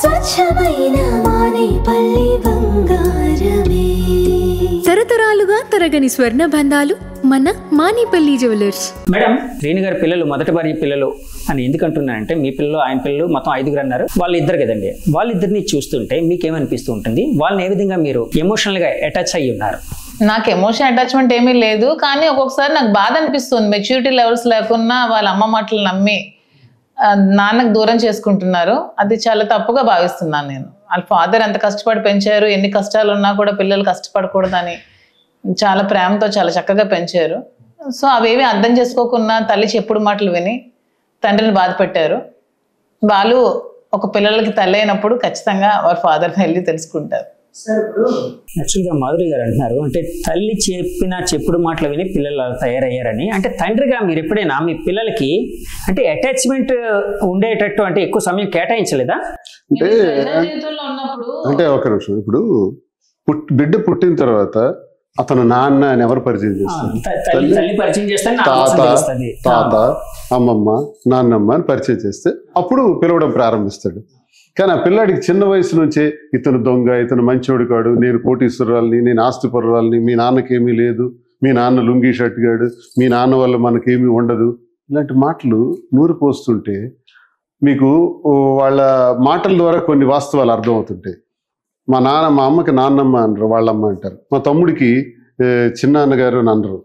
స్వచ్ఛమైన మానేపల్లి బంగారమే. తరతరాలుగా తరగని స్వర్ణ బంధాలు మన మానేపల్లి జ్యువెలర్స్. మేడం, రేణు గారి పిల్లలు మొదటి భార్య పిల్లలు అని ఎందుకు అంటున్నానంటే, మీ పిల్లలు ఆయన పిల్లలు మొత్తం 5 అన్నారు. వాళ్ళు ఇద్దరు కదండి. వాళ్ళిద్దరిని చూస్తుంటే మీకేమనిపిస్తూ ఉంటుంది? వాళ్ళని ఏ విధంగా మీరు ఎమోషనల్ గా అటాచ్ అయ్యి ఉన్నారు? నాకు ఎమోషన్ అటాచ్మెంట్ ఏమీ లేదు, కానీ ఒక్కొక్కసారి నాకు బాధ అనిపిస్తుంది. మెచ్యూరిటీ లెవెల్స్ లేకున్నా వాళ్ళ అమ్మ మాటలు నమ్మి నాన్నకు దూరం చేసుకుంటున్నారు. అది చాలా తప్పుగా భావిస్తున్నాను నేను. వాళ్ళ ఫాదర్ ఎంత కష్టపడి పెంచారు, ఎన్ని కష్టాలు ఉన్నా కూడా పిల్లలు కష్టపడకూడదని చాలా ప్రేమతో చాలా చక్కగా పెంచారు. సో అవేవి అర్థం చేసుకోకుండా తల్లి చెప్పుడు మాటలు విని తండ్రిని బాధ పెట్టారు. వాళ్ళు ఒక పిల్లలకి తల్లి అయినప్పుడు ఖచ్చితంగా వారి ఫాదర్ని వెళ్ళి తెలుసుకుంటారు. యాక్చువల్గా మాధురి గారు అంటున్నారు, అంటే తల్లి చెప్పిన చెప్పుడు మాటలు విని పిల్లలు తయారయ్యారని. అంటే తండ్రిగా మీరు ఎప్పుడైనా మీ పిల్లలకి అంటే అటాచ్మెంట్ ఉండేటట్టు అంటే ఎక్కువ సమయం కేటాయించలేదా? అంటే ఒక నిమిషం, ఇప్పుడు బిడ్డ పుట్టిన తర్వాత అతను నాన్న అని ఎవరు పరిచయం చేస్తారు? తాత, అమ్మమ్మ, నాన్నమ్మ అని పరిచయం చేస్తే అప్పుడు పిలవడం ప్రారంభిస్తాడు. కానీ ఆ పిల్లాడికి చిన్న వయసు నుంచే ఇతను దొంగ, ఇతను మంచోడు కాడు, నేను కోటీశ్వరాలని, నేను ఆస్తిపరురాలని, మీ నాన్నకేమీ లేదు, మీ నాన్న లుంగీ షర్ట్ గాడు, మీ నాన్న వల్ల మనకేమీ ఉండదు, ఇలాంటి మాటలు నూరు పోస్తుంటే మీకు వాళ్ళ మాటల ద్వారా కొన్ని వాస్తవాలు అర్థమవుతుంటాయి. మా అమ్మకి నాన్నమ్మ అనరు, వాళ్ళమ్మ అంటారు. మా తమ్ముడికి చిన్నాన్నగారు అని అనరు,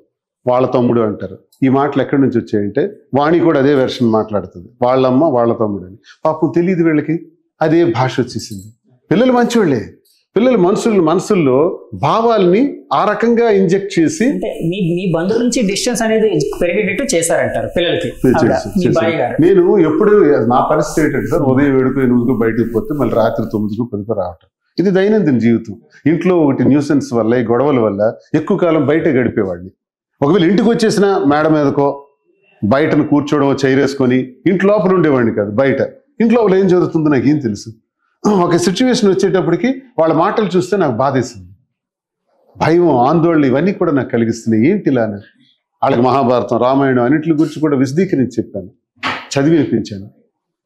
వాళ్ళ తమ్ముడు అంటారు. ఈ మాటలు ఎక్కడి నుంచి వచ్చాయంటే వాణి కూడా అదే వెర్షన్ మాట్లాడుతుంది, వాళ్ళమ్మ వాళ్ళ తమ్ముడు అని. పాపం తెలియదు వీళ్ళకి, అదే భాష వచ్చేసింది. పిల్లలు మంచివాళ్ళే, పిల్లల మనసుల్లో భావాల్ని ఆ రకంగా ఇంజెక్ట్ చేసి మీ బంధువుల నుంచి డిస్టెన్స్ అనేది పెరిగేటట్టు చేశారంటారు పిల్లలకి. నేను ఎప్పుడు నా పరిస్థితి ఏంటంటే సార్, ఉదయం 7-8 బయటకు పోతే మళ్ళీ రాత్రి 9-10 రావటం. ఇది దైనందిన జీవితం. ఇంట్లో ఒకటి న్యూసెన్స్ వల్ల, ఈ గొడవల వల్ల ఎక్కువ కాలం బయట గడిపేవాడిని. ఒకవేళ ఇంటికి వచ్చేసిన మేడ మీదకో బయటను కూర్చోవడం చైరేసుకొని ఇంటి లోపల ఉండేవాడిని కాదు, బయట. ఇంట్లో వాళ్ళు ఏం జరుగుతుందో నాకు ఏం తెలుసు. ఒక సిచ్యువేషన్ వచ్చేటప్పటికి వాళ్ళ మాటలు చూస్తే నాకు బాధేసింది. భయం, ఆందోళన ఇవన్నీ కూడా నాకు కలిగిస్తున్నాయి. ఏంటి ఇలానే వాళ్ళకి మహాభారతం, రామాయణం అన్నింటి గురించి కూడా విశదీకరించి చెప్పాను, చదివి వినిపించాను.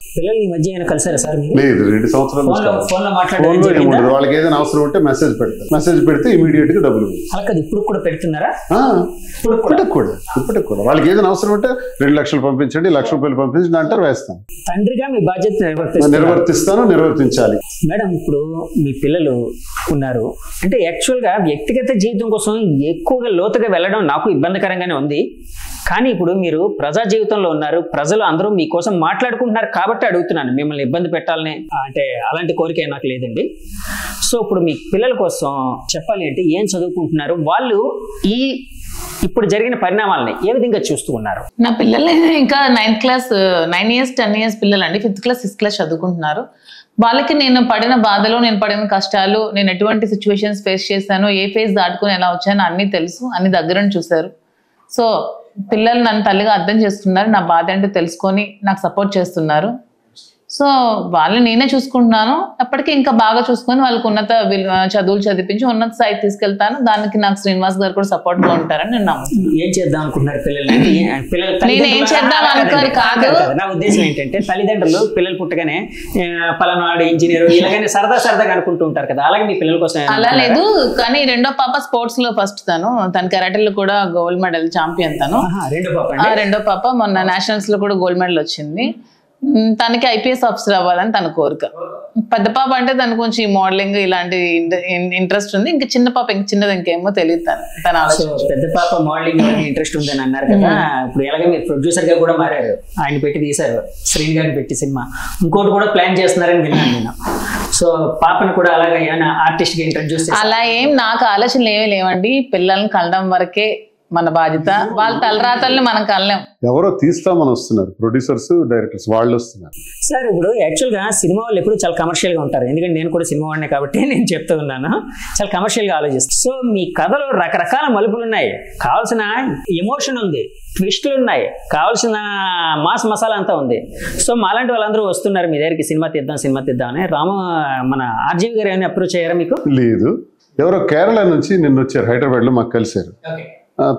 పిల్లలు ఈ మధ్య ఏమైనా కలిసారా సార్? లేదు, 2 సంవత్సరాలు ఫోన్లో ఏముండదు. వాళ్ళకి ఏదైనా అవసరం ఉంటే మెసేజ్ పెడతారు, మెసేజ్ పెడితే ఇమీడియట్ గా డబ్బులు. ఇప్పుడు కూడా పెడుతున్నారా? ఇప్పటికి కూడా వాళ్ళకి ఏదైనా అవసరం ఉంటే 2 లక్షలు పంపించండి, 1 లక్ష రూపాయలు పంపించండి అంటారు, వేస్తాను. తండ్రిగా మీ బాధ్యత నిర్వర్తించాలి. మేడం, ఇప్పుడు మీ పిల్లలు ఉన్నారు అంటే యాక్చువల్ గా వ్యక్తిగత జీవితం కోసం ఎక్కువగా లోతుగా వెళ్ళడం నాకు ఇబ్బందికరంగానే ఉంది. కానీ ఇప్పుడు మీరు ప్రజా జీవితంలో ఉన్నారు, ప్రజలు అందరూ మీకోసం మాట్లాడుకుంటున్నారు కాబట్టి అడుగుతున్నాను. మిమ్మల్ని ఇబ్బంది పెట్టాలని అంటే అలాంటి కోరిక నాకు లేదండి. సో ఇప్పుడు మీ పిల్లల కోసం చెప్పాలి అంటే ఏం చదువుకుంటున్నారు, వాళ్ళు ఇప్పుడు జరిగిన పరిణామాలని ఏ విధంగా చూస్తూ ఉన్నారు? నా పిల్లలు ఇంకా 9th క్లాస్ 9 years 10 years పిల్లలు అండి. 5th క్లాస్ 6th క్లాస్ చదువుకుంటున్నారు. వాళ్ళకి నేను పడిన బాధలు, నేను పడిన కష్టాలు, నేను ఎటువంటి సిచ్యువేషన్స్ ఫేస్ చేశాను, ఏ ఫేజ్ దాటుకుని ఎలా వచ్చానో అన్నీ తెలుసు, అన్ని దగ్గరని చూశారు. సో పిల్లలు నన్ను తల్లిగా అర్థం చేస్తున్నారు, నా బాధ ఏంటో తెలుసుకొని నాకు సపోర్ట్ చేస్తున్నారు. సో వాళ్ళని నేనే చూసుకుంటున్నాను. అప్పటికి ఇంకా బాగా చూసుకొని వాళ్ళకి ఉన్నత చదువులు చదివించి ఉన్నత స్థాయికి తీసుకెళ్తాను. దానికి నాకు శ్రీనివాస్ గారు కూడా సపోర్ట్ గా ఉంటారని నేను నమ్ముతున్నాను. ఏం చేద్దాం అనుకుంటున్నారు నేను ఏం చేద్దాం అనుకోని కాదు, నా ఉద్దేశం ఏంటంటే తల్లిదండ్రులు పిల్లలు పుట్టగానే పలానాడు ఇంజనీర్ ఇలాగనే సరదాగా అనుకుంటూ ఉంటారు కదా, అలాగే మీ పిల్లల కోసం అలా లేదు. కానీ రెండో పాప స్పోర్ట్స్ లో ఫస్ట్, తన కరాటేలో కూడా గోల్డ్ మెడల్ ఛాంపియన్. రెండో పాప మొన్న నేషనల్స్ లో కూడా గోల్డ్ మెడల్ వచ్చింది. తనకి IPS ఆఫీసర్ అవ్వాలని తన కోరిక. పెద్ద పాప అంటే తనకు కొంచెం మోడలింగ్ ఇలాంటి ఇంట్రెస్ట్ ఉంది. ఇంకా చిన్న పాప చిన్నది ఇంకేమో తెలియదు తన ఆలోచన. పెద్ద పాప మోడలింగ్ ఇంట్రెస్ట్ ఉందని అన్నారు కదా, ఇప్పుడు ఎలాగ మీరు ప్రొడ్యూసర్ గా కూడా మారారు, ఆయన పెట్టి తీశారు, శ్రీని గారిని పెట్టి సినిమా, ఇంకోటి కూడా ప్లాన్ చేస్తున్నారని విన్నాను నేను. సో పాపను కూడా అలాగే ఏమైనా ఆర్టిస్ట్ గా ఇంట్రడ్యూస్ చేస్తారు? అలా ఏం నాకు ఆలోచనలు ఏమీ లేవండి. పిల్లల్ని కలడం వరకే మన బాధ్యత. వాళ్ళ తలరాతల్ని మనం కలలేం. ఎవరో తీస్తామని వస్తున్నారు ప్రొడ్యూసర్స్, డైరెక్టర్స్, వాళ్ళు వస్తున్నారు. సార్ ఇప్పుడు యాక్చువల్ గా సినిమా వాళ్ళు ఎప్పుడు చాలా కమర్షియల్ గా ఉంటారు. ఎందుకంటే నేను కూడా సినిమా వాడినే కాబట్టి నేను చెప్తూ ఉన్నాను, చాలా కమర్షియల్ గా ఆలోచిస్తాను. సో మీ కథలో రకరకాల మలుపులు ఉన్నాయి, కావాల్సిన ఎమోషన్ ఉంది, ట్విస్టులు ఉన్నాయి, కావాల్సిన మాస్ మసాలా అంతా ఉంది. సో మాలాంటి వాళ్ళందరూ వస్తున్నారు మీ దగ్గరికి, సినిమా తీద్దాం అని. మన RGV గారు ఏమైనా అప్రోచ్ అయ్యారా మీకు? లేదు, ఎవరో కేరళ నుంచి నిన్న వచ్చారు, హైదరాబాద్ లో మాకు కలిశారు.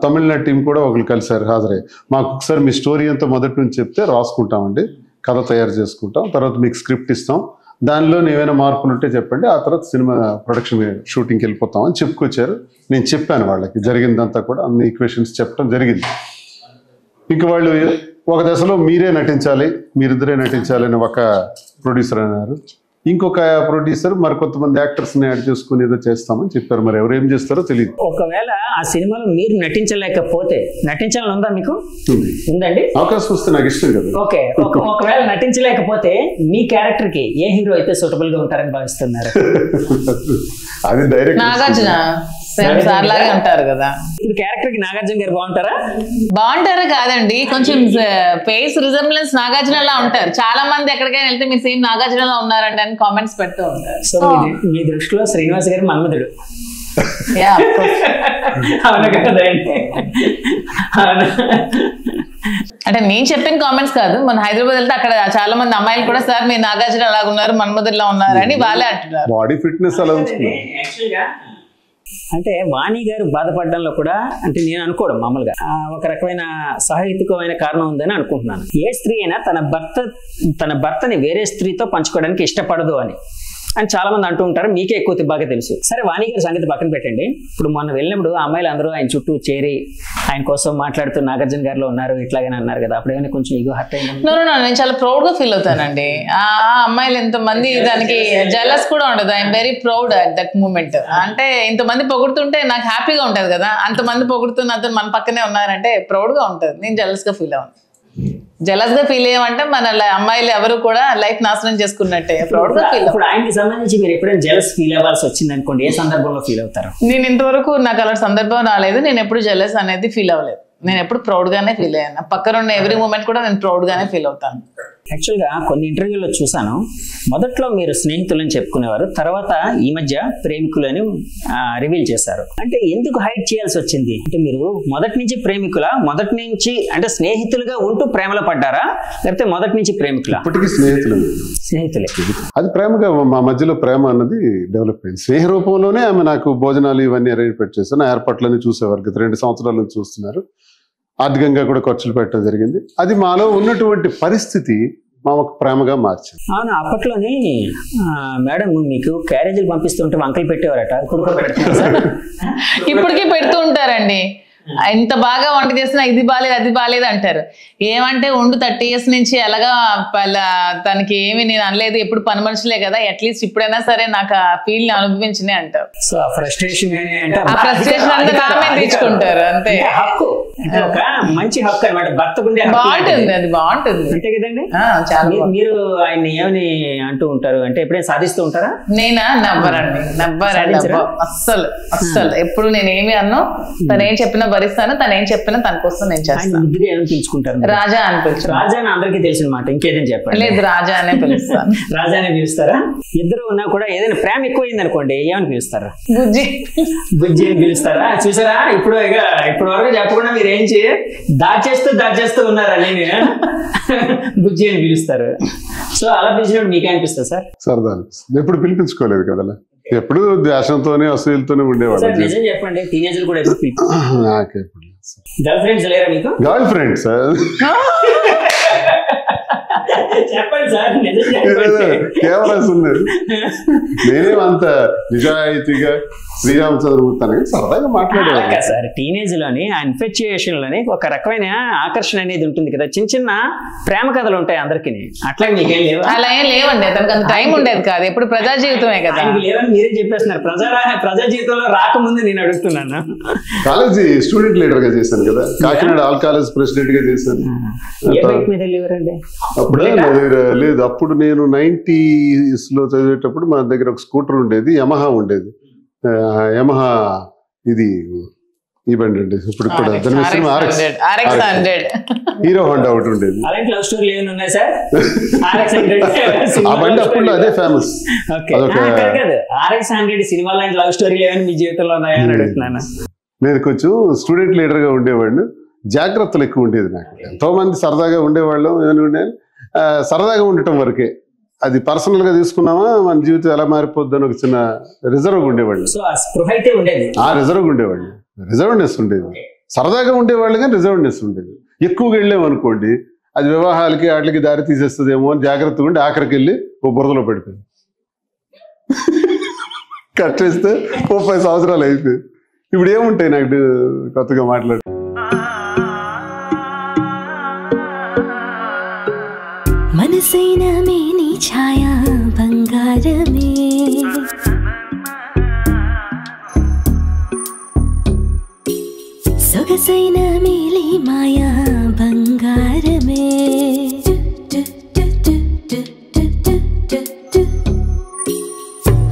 తమిళనాడు టీం కూడా ఒకరు కలిసారు, హాజరయ్యి. మాకు ఒకసారి మీ స్టోరీ అంతా మొదటి నుంచి చెప్తే రాసుకుంటామండి, కథ తయారు చేసుకుంటాం, తర్వాత మీకు స్క్రిప్ట్ ఇస్తాం, దానిలో ఏమైనా మార్పులు ఉంటే చెప్పండి, ఆ తర్వాత సినిమా ప్రొడక్షన్ షూటింగ్కి వెళ్ళిపోతామని చెప్పుకొచ్చారు. నేను చెప్పాను వాళ్ళకి జరిగిందంతా కూడా, అన్ని ఈక్వేషన్స్ చెప్పడం జరిగింది. ఇంక వాళ్ళు ఒక దశలో మీరే నటించాలి, మీరిద్దరే నటించాలి అని ఒక ప్రొడ్యూసర్ అన్నారు. ఇంకొక ప్రొడ్యూసర్ మరి కొంతమంది యాక్టర్స్ని యాడ్ చేసుకుని ఏదో చేస్తామని చెప్పారు. మరి ఎవరు ఏం చేస్తారో తెలియదు. ఒకవేళ ఆ సినిమాలో మీరు నటించలేకపోతే, నటించాలని ఉందా మీకు? ఉందండి. అవకాశం వస్తే నాకు ఇష్టం కదా. ఓకే, ఒకవేళ నటించలేకపోతే మీ క్యారెక్టర్ కి ఏ హీరో అయితే సూటబుల్ గా ఉంటారని భావిస్తున్నారు? అది డైరెక్ట్ నాగార్జున సార్లాగే ఉంటారు కదా. ఇప్పుడు క్యారెక్టర్ కి నాగార్జున గారు బాగుంటారా? బాగుంటారా కాదండి, కొంచెం ఫేస్ రిజెంబ్లెన్స్ నాగార్జునలా ఉంటారు. చాలా మంది ఎక్కడికైనా వెళ్తే మీరు సేమ్ నాగార్జునలా ఉన్నారండి అని కామెంట్స్ పెడుతూ ఉంటారు. సో మీ దృష్టిలో శ్రీనివాస్ గారు మన్మధుడు. అవునా కదండి? అంటే నేను చెప్పిన కామెంట్స్ కాదు, మన హైదరాబాద్ వెళ్తే అక్కడ చాలా మంది అమ్మాయిలు కూడా సార్ మీరు నాగార్జున అలాగ ఉన్నారు, మన్మధుల్లా ఉన్నారు అని వాళ్ళే అంటున్నారు. బాడీ ఫిట్నెస్ అలా ఉంటుంది. అంటే వాణి గారు బాధపడడంలో కూడా, అంటే నేను అనుకోవడం మామూలుగా ఒక రకమైన సాహిత్యకమైన కారణం ఉందని అనుకుంటున్నాను. ఏ స్త్రీ అయినా తన భర్తని వేరే స్త్రీతో పంచుకోవడానికి ఇష్టపడదు అని చాలా మంది అంటూ ఉంటారు. మీకే ఎక్కువ బాగా తెలుసు. సరే, వాణి గారి సంగతి పక్కన పెట్టండి. ఇప్పుడు మొన్న వెళ్ళినప్పుడు ఆ అమ్మాయిలు అందరూ ఆయన చుట్టూ చేరి ఆయన కోసం మాట్లాడుతూ నాగార్జున గారిలో ఉన్నారు ఇట్లాగని అన్నారు కదా, అప్పుడు ఏమైనా కొంచెం ఈగో హర్ట్ అయింది? నేను చాలా ప్రౌడ్ గా ఫీల్ అవుతానండి. ఆ అమ్మాయిలు ఎంతమంది దానికి జెలస్ కూడా ఉండదు. I'm very proud at that moment. అంటే ఇంతమంది పొగుడుతుంటే నాకు హ్యాపీగా ఉంటది కదా, అంతమంది పొగుడుతున్న అతను మన పక్కనే ఉన్నారంటే ప్రౌడ్ గా ఉంటది. నేను జెలస్ గా ఫీల్ అవ్వను. జెలస్ గా ఫీల్ అయ్యామంటే మన అమ్మాయిలు ఎవరు కూడా లైఫ్ నాశనం చేసుకున్నట్టే. ప్రౌడ్ గా ఫీల్. ఇప్పుడు ఆయనకి సంబంధించి మీరు ఎప్పుడైనా జెలస్ ఫీల్ అవ్వాల్సి వచ్చింది అనుకోండి, ఏ సందర్భంలో ఫీల్ అవుతారు? నేను ఇంతవరకు నాకు అలా సందర్భం రాలేదు. నేను ఎప్పుడు జెలస్ అనేది ఫీల్ అవ్వలేదు. నేను ఎప్పుడు ప్రౌడ్ గానే ఫీల్ అయ్యాను. పక్కన ఉన్న ఎవ్రీ మూమెంట్ కూడా నేను ప్రౌడ్ గానే ఫీల్ అవుతాను. యాక్చువల్గా కొన్ని ఇంటర్వ్యూలో చూసాను, మొదట్లో మీరు స్నేహితులని చెప్పుకునేవారు, తర్వాత ఈ మధ్య ప్రేమికులని రివీల్ చేశారు. అంటే ఎందుకు హైడ్ చేయాల్సి వచ్చింది? అంటే మీరు మొదటి నుంచి మొదటి నుంచి అంటే స్నేహితులుగా ఉంటూ ప్రేమలో పడ్డారా, లేకపోతే మొదటి నుంచి ప్రేమికులా? ఇప్పటికీ స్నేహితులే. అది ప్రేమగా మా మధ్యలో ప్రేమ అన్నది డెవలప్ అయింది. స్నేహ రూపంలోనే ఆమె నాకు భోజనాలు ఇవన్నీ అరేంజ్మెంట్ చేశాను. ఏర్పాట్లన్నీ చూసేవారు. 2 సంవత్సరాల నుంచి చూస్తున్నారు. ఆర్థికంగా కూడా ఖర్చులు పెట్టడం జరిగింది. అది మాలో ఉన్నటువంటి పరిస్థితి మా ఒక ప్రేమగా మార్చింది. అవును, అప్పట్లోనే మేడం మీకు క్యారేజీలు పంపిస్తుంటే వంకలు పెట్టేవారట, ఇప్పుడు కూడా పెడుతున్నారు? ఇప్పటికీ పెడుతూ ఉంటారండి. ఎంత బాగా వంట చేసినా ఇది బాలేదు అది బాలేదు అంటారు. ఏమంటే 30 years నుంచి ఎలాగా తనకి ఏమి నేను అనలేదు, ఎప్పుడు పని మనుషులే కదా, అట్లీస్ట్ ఇప్పుడైనా సరే నాకు ఆ ఫీల్ ని అనుభవించినే అంటారు. సో ఆ ఫ్రస్ట్రేషన్ అంతా నామే తీసుకుంటారు అంతే. హక్కు ఒక మంచి హక్కు అన్నమాట, భర్తకుండే బాగుంటుంది. అది బాగుంటుంది అంతే కదండి. చాలా. మీరు ఆయన ఏమని అంటూ ఉంటారు అంటే ఎప్పుడైనా సాధిస్తూ ఉంటారా? నేనా? నవ్వరండి. అస్సలు ఎప్పుడు నేను ఏమి అన్నా, తను ఏం చెప్పినా భరిస్తాను, తను ఏం చెప్పినా తన కోసం నేను చేస్తాను. పిలుచుకుంటారు రాజా అని పిలుస్తాను. రాజా అని అందరికీ తెలిసిన మాట, ఇంకేదైనా చెప్పండి. లేదు, రాజా అనే పిలుస్తాను. రాజానే పిలుస్తారా? ఇద్దరు ఉన్నా కూడా ఏదైనా ప్రేమ ఎక్కువైంది అనుకోండి, ఏమని పిలుస్తారా? బుజ్జి అని పిలుస్తారా? చూసారా, ఇప్పుడు వరకు చెప్పకుండా మీరు ఏం దాచేస్తూ ఉన్నారా? నేను బుజ్జి అని పిలుస్తారు. సో అలా పిలిచినప్పుడు మీకే అనిపిస్తుంది సార్? సరదా అనిపిస్తుంది. ఎప్పుడు పిలిపించుకోలేదు కదా, ఎప్పుడు దేశంతోనే అసూయలతోనే ఉండేవాళ్ళు. నిజం చెప్పండి, టీనేజర్ కూడా నాకే గర్ల్ ఫ్రెండ్స్ లేరా మీకు? గర్ల్ ఫ్రెండ్స్ చెప్పండి సార్, కెమెరాస్ ఉన్నాయి. నేనేమంత నిజాయితీగా శ్రీరామచంద్రమూర్తి సరదాగా మాట్లాడేవాళ్ళు సార్. టీనేజ్ లోని ఆ ఇన్ఫెచ్యుయేషన్ లోని ఒక రకమైన ఆకర్షణ అనేది ఉంటుంది కదా, చిన్న ప్రేమ కథలు ఉంటాయి అందరికి. అట్లాగే మీకేం లేవు? అలా ఏం లేవండి, అతనికి అంత టైం ఉండేది కాదు. ఎప్పుడు ప్రజా జీవితమే కదా. లేవని మీరే చెప్పేస్తున్నారు. ప్రజా జీవితంలో రాకముందు నేను అడుగుతున్నాను. కాలేజీ స్టూడెంట్ లీడర్ గా చేశాను కదా, కాకినాడ ఆల్ కాలేజ్ ప్రెసిడెంట్ గా చేశాను. అప్పుడే లేదు, అప్పుడు నేను 90s లో చదివేటప్పుడు మా దగ్గర ఒక స్కూటర్ ఉండేది, యమహా ఉండేది. యమహా ఇది ఈ బండి అండి. ఇప్పుడు కూడా హీరో హోండా ఒకటి ఉండేది. ఆ బండి అప్పుడు అదే ఫేమస్. నేను కొంచెం స్టూడెంట్ లీడర్ గా ఉండేవాడిని. జాగ్రత్తలు ఎక్కువ ఉండేది నాకు. ఎంతో మంది సరదాగా ఉండేవాళ్ళం, ఏమైనా ఉండేది సరదాగా ఉండటం వరకే. అది పర్సనల్ గా తీసుకున్నామా మన జీవితం ఎలా మారిపోద్ది అని ఒక చిన్న రిజర్వ్ ఉండేవాళ్ళు. రిజర్వ్ ఉండేవాళ్ళు, రిజర్వ్నెస్ ఉండేది. సరదాగా ఉండేవాళ్ళు కానీ రిజర్వ్నెస్ ఉండేది. ఎక్కువగా వెళ్ళామనుకోండి అది వివాహాలకి వాటికి దారి తీసేస్తుందేమో అని జాగ్రత్తగా ఉండి ఆఖరికి వెళ్ళి ఓ బురదలో పడిపోయింది. కట్ చేస్తే 5 సంవత్సరాలు అయిపోయింది. ఇప్పుడు ఏముంటాయి నాకు కొత్తగా మాట్లాడు. మనసైన మేని ఛాయా బంగారమే, సొగసైన మేలి మాయా బంగారమే,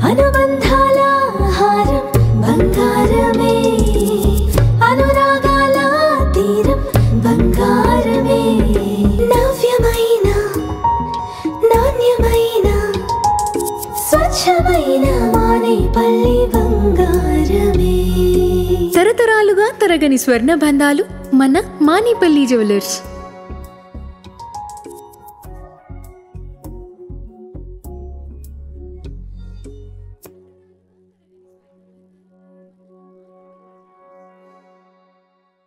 అనుబంధాల హారం బంగారమే, అనురాగాల తీరం బంగారమే, నవ్యమైన నాణ్యమైన స్వచ్ఛమైన మానేపల్లి బంగారమే. తరతరాలుగా తరగని స్వర్ణ బంధాలు మన మానేపల్లి జ్యువెలర్స్.